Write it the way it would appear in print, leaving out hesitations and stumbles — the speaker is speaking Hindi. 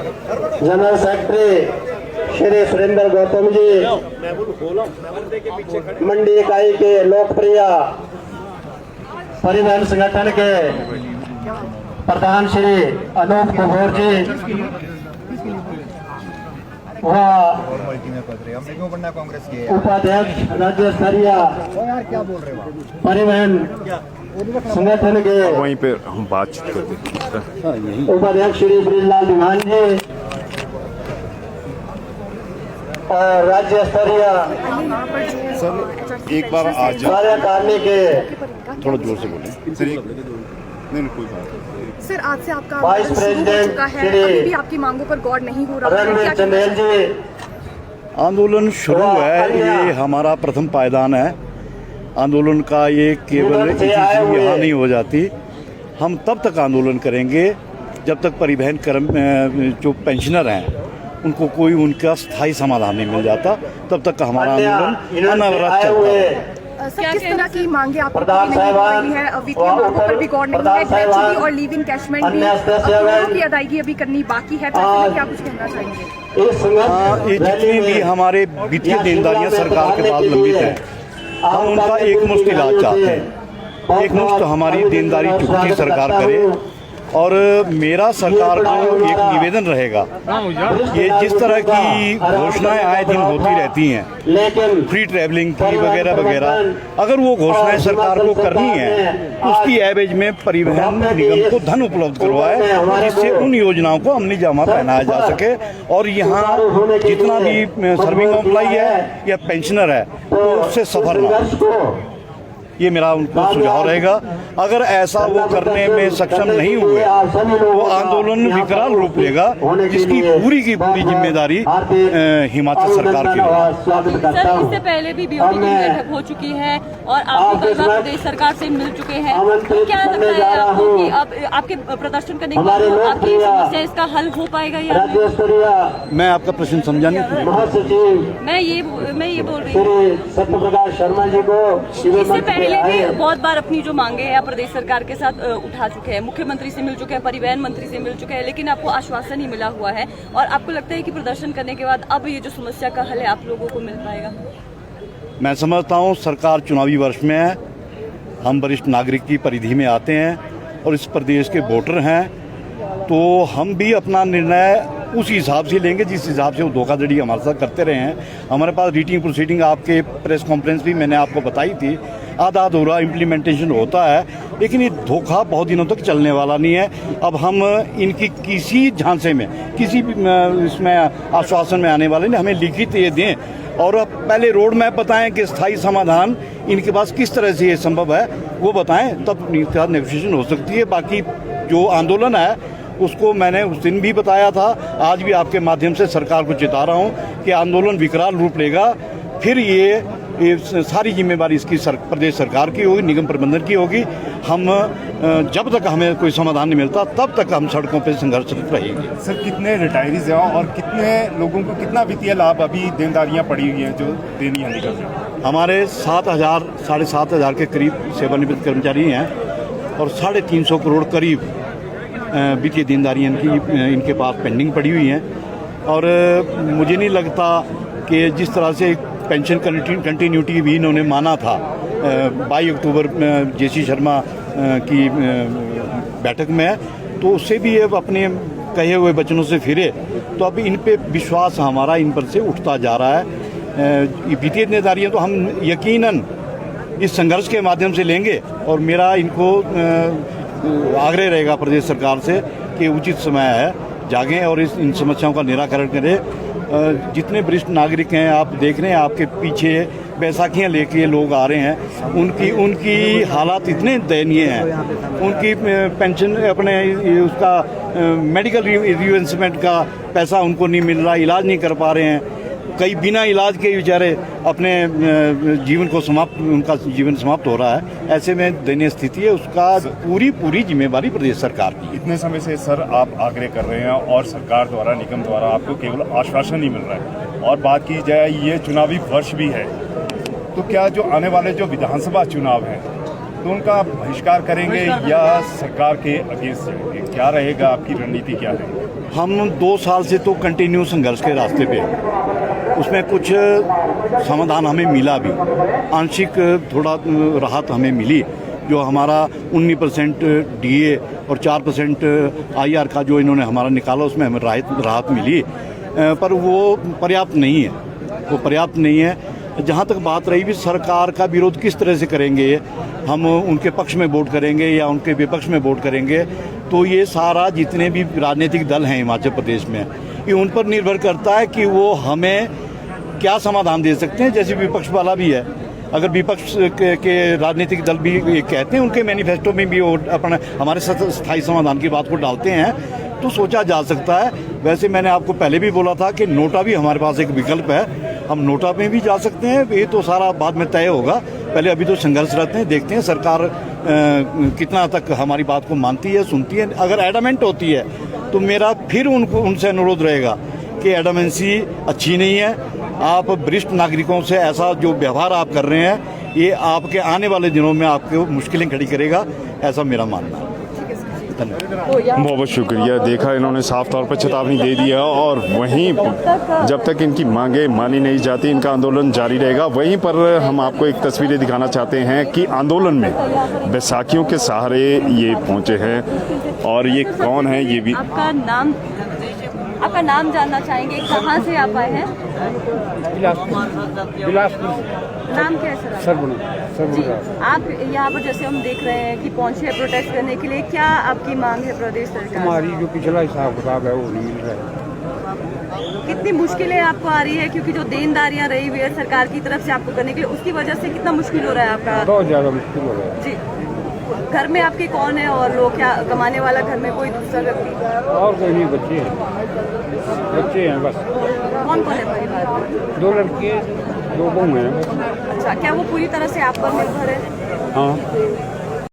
जनरल सेक्रेटरी श्री सुरेंद्र गौतम जी, मंडी इकाई के लोकप्रिय परिवहन संगठन के प्रधान श्री अनूप कपूर जी व उपाध्यक्ष राज्य स्तरीय परिवहन संगठन के वहीं पे हम बातचीत करते उपाध्यक्ष श्री ब्रिजलाल दीवान जी और राज्य स्तरीय सर एक बार आज कार्यकारिणी के थोड़ा जोर से बोलें सर। नहीं कोई बात नहीं सर, आज से आपका वाइस प्रेसिडेंट चुका है, श्री अभी भी आपकी मांगों पर गौर नहीं हो रहा है। रणवीर चंदेल जी, आंदोलन शुरू है, ये हमारा प्रथम पायदान है। आंदोलन का ये केवल यहाँ नहीं हो जाती। हम तब तक आंदोलन करेंगे जब तक परिवहन कर्म जो पेंशनर हैं उनको कोई उनका स्थायी समाधान नहीं मिल जाता, तब तक का हमारा आंदोलन अनवरत चलता है। सर, किस तरह की मांगे आपको पूरी नहीं हो रही है? वित्तीय मांगों पर भी गौर नहीं है, ग्रेच्युटी और लीव इनकैशमेंट भी की अदायगी अभी करनी बाकी है, तो क्या कुछ कहना चाहेंगे? ये जितनी भी हमारे वित्तीय देनदारियां सरकार के पास लंबित हैं, हम उनका एक मुश्त इलाज चाहते हैं। एक मुश्त हमारी देनदारी चुकती सरकार करे। और मेरा सरकार को एक निवेदन रहेगा, ये जिस तरह की घोषणाएं आए दिन होती रहती हैं, फ्री ट्रैवलिंग की वगैरह वगैरह, अगर वो घोषणाएं सरकार को करनी है उसकी एवज में परिवहन निगम को धन उपलब्ध करवाए, जिससे उन योजनाओं को अमली जामा पहनाया जा सके और यहाँ जितना भी सर्विंग एम्प्लॉय है या पेंशनर है तो उससे सफर ना हो। ये मेरा उनको सुझाव रहेगा। अगर ऐसा वो करने में सक्षम नहीं हुए तो आंदोलन विकराल रूप लेगा, जिसकी पूरी की पूरी जिम्मेदारी हिमाचल सरकार की होगी। सर, इससे पहले भी बीओडी की बैठक हो चुकी है और आप भी कई बार प्रदेश सरकार से मिल चुके हैं, तो क्या लगता है आपको कि अब आपके प्रदर्शन करने के बाद आपकी समस्या इसका हल हो पाएगा या नहीं? मैं आपका प्रश्न समझा नहीं। मैं ये बोल रही हूँ, सत्य प्रकाश शर्मा जी को इससे पहले भी बहुत बार अपनी जो मांगे हैं प्रदेश सरकार के साथ उठा चुके हैं, मुख्यमंत्री से मिल चुके हैं, परिवहन मंत्री से मिल चुके हैं, लेकिन आपको आश्वासन ही मिला हुआ है। और आपको लगता है कि प्रदर्शन करने के बाद अब ये जो समस्या का हल है आप लोगों को मिल पाएगा? मैं समझता हूँ सरकार चुनावी वर्ष में है, हम वरिष्ठ नागरिक की परिधि में आते हैं और इस प्रदेश के वोटर हैं, तो हम भी अपना निर्णय उस हिसाब से लेंगे जिस हिसाब से वो धोखाधड़ी हमारे साथ करते रहे हैं। हमारे पास रीटिंग प्रोसीडिंग आपके प्रेस कॉन्फ्रेंस भी मैंने आपको बताई थी, आधा अधूरा इम्प्लीमेंटेशन होता है, लेकिन ये धोखा बहुत दिनों तक चलने वाला नहीं है। अब हम इनकी किसी झांसे में किसी भी इसमें आश्वासन में आने वाले नहीं, हमें लिखित ये दें और अब पहले रोड मैप बताएं कि स्थायी समाधान इनके पास किस तरह से ये संभव है वो बताएं, तब नेगोशिएशन हो सकती है। बाकी जो आंदोलन है उसको मैंने उस दिन भी बताया था, आज भी आपके माध्यम से सरकार को चेता रहा हूँ कि आंदोलन विकराल रूप लेगा। फिर ये सारी जिम्मेदारी इसकी प्रदेश सरकार की होगी, निगम प्रबंधन की होगी। हम जब तक हमें कोई समाधान नहीं मिलता तब तक हम सड़कों पर संघर्षरत रहेंगे। सर, कितने रिटायरीज हैं और कितने लोगों को कितना वित्तीय लाभ अभी देनदारियां पड़ी हुई हैं जो देनी है निगम से? हमारे 7,000 साढ़े 7,000 के करीब सेवानिवृत्त कर्मचारी हैं और 350 करोड़ करीब वित्तीय देनदारियाँ इनके पास पेंडिंग पड़ी हुई हैं। और मुझे नहीं लगता कि जिस तरह से पेंशन कंटिन्यूटी भी इन्होंने माना था 22 अक्टूबर जेसी शर्मा की बैठक में, तो उससे भी अब अपने कहे हुए वचनों से फिरे, तो अब इन पे विश्वास हमारा इन पर से उठता जा रहा है। वित्तीय देनदारियाँ तो हम यकीनन इस संघर्ष के माध्यम से लेंगे और मेरा इनको आग्रह रहेगा प्रदेश सरकार से कि उचित समय है, जागें और इन समस्याओं का निराकरण करें। जितने वरिष्ठ नागरिक हैं आप देख रहे हैं, आपके पीछे बैसाखियाँ लेके लोग आ रहे हैं, उनकी हालात इतने दयनीय हैं, उनकी पेंशन अपने उसका मेडिकल रिइंबर्समेंट का पैसा उनको नहीं मिल रहा, इलाज नहीं कर पा रहे हैं, कई बिना इलाज के बेचारे अपने जीवन को उनका जीवन समाप्त हो रहा है। ऐसे में दयनीय स्थिति है, उसका पूरी जिम्मेदारी प्रदेश सरकार की। इतने समय से सर आप आग्रह कर रहे हैं और सरकार द्वारा निगम द्वारा आपको केवल आश्वासन ही मिल रहा है, और बात की जाए ये चुनावी वर्ष भी है, तो क्या जो आने वाले जो विधानसभा चुनाव हैं तो उनका बहिष्कार करेंगे या सरकार के अगेंस्ट जाएंगे? क्या रहेगा, आपकी रणनीति क्या रहेगी? हम 2 साल से तो कंटिन्यू संघर्ष के रास्ते पे हैं। उसमें कुछ समाधान हमें मिला भी, आंशिक थोड़ा राहत हमें मिली। जो हमारा 19% DA और 4% IR का जो इन्होंने हमारा निकाला, उसमें हमें राहत मिली, पर वो पर्याप्त नहीं है, वो पर्याप्त नहीं है। जहाँ तक बात रही भी सरकार का विरोध किस तरह से करेंगे, हम उनके पक्ष में वोट करेंगे या उनके विपक्ष में वोट करेंगे, तो ये सारा जितने भी राजनीतिक दल हैं हिमाचल प्रदेश में, ये उन पर निर्भर करता है कि वो हमें क्या समाधान दे सकते हैं। जैसे विपक्ष वाला भी है, अगर विपक्ष के राजनीतिक दल भी ये कहते हैं, उनके मैनिफेस्टो में भी वो अपना हमारे स्थायी समाधान की बात को डालते हैं, तो सोचा जा सकता है। वैसे मैंने आपको पहले भी बोला था कि नोटा भी हमारे पास एक विकल्प है, हम नोटा में भी जा सकते हैं। ये तो सारा बाद में तय होगा, पहले अभी तो संघर्षरत हैं, देखते हैं सरकार कितना तक हमारी बात को मानती है, सुनती है। अगर एडमेंट होती है तो मेरा फिर उनसे अनुरोध रहेगा कि एडमेंसी अच्छी नहीं है। आप वरिष्ठ नागरिकों से ऐसा जो व्यवहार आप कर रहे हैं, ये आपके आने वाले दिनों में आपको मुश्किलें खड़ी करेगा, ऐसा मेरा मानना है। बहुत बहुत शुक्रिया। देखा, इन्होंने साफ तौर पर चेतावनी दे दिया और वहीं जब तक इनकी मांगे मानी नहीं जाती, इनका आंदोलन जारी रहेगा। वहीं पर हम आपको एक तस्वीरें दिखाना चाहते हैं कि आंदोलन में बैसाखियों के सहारे ये पहुंचे हैं। और ये कौन है, ये भी आपका नाम जानना चाहेंगे, कहाँ से आप आए हैं? नाम क्या है सर? जी, आप यहाँ पर जैसे हम देख रहे हैं कि पहुँचे हैं प्रोटेस्ट करने के लिए, क्या आपकी मांग है प्रदेश सरकार? हमारी जो पिछला हिसाब किताब है वो नहीं मिल रहा है। कितनी मुश्किलें आपको आ रही है, क्योंकि जो देनदारियाँ रही हुई है सरकार की तरफ से आपको करने के लिए, उसकी वजह से कितना मुश्किल हो रहा है आपका? बहुत ज़्यादा मुश्किल हो रहा है जी। घर में आपके कौन है और लोग क्या कमाने वाला, घर में कोई दूसरा व्यक्ति? और कोई नहीं, बच्चे हैं बस। कौन कौन है परिवार में? 2 लड़के 2 बहू हैं। अच्छा, क्या वो पूरी तरह से आप पर निर्भर है? हाँ।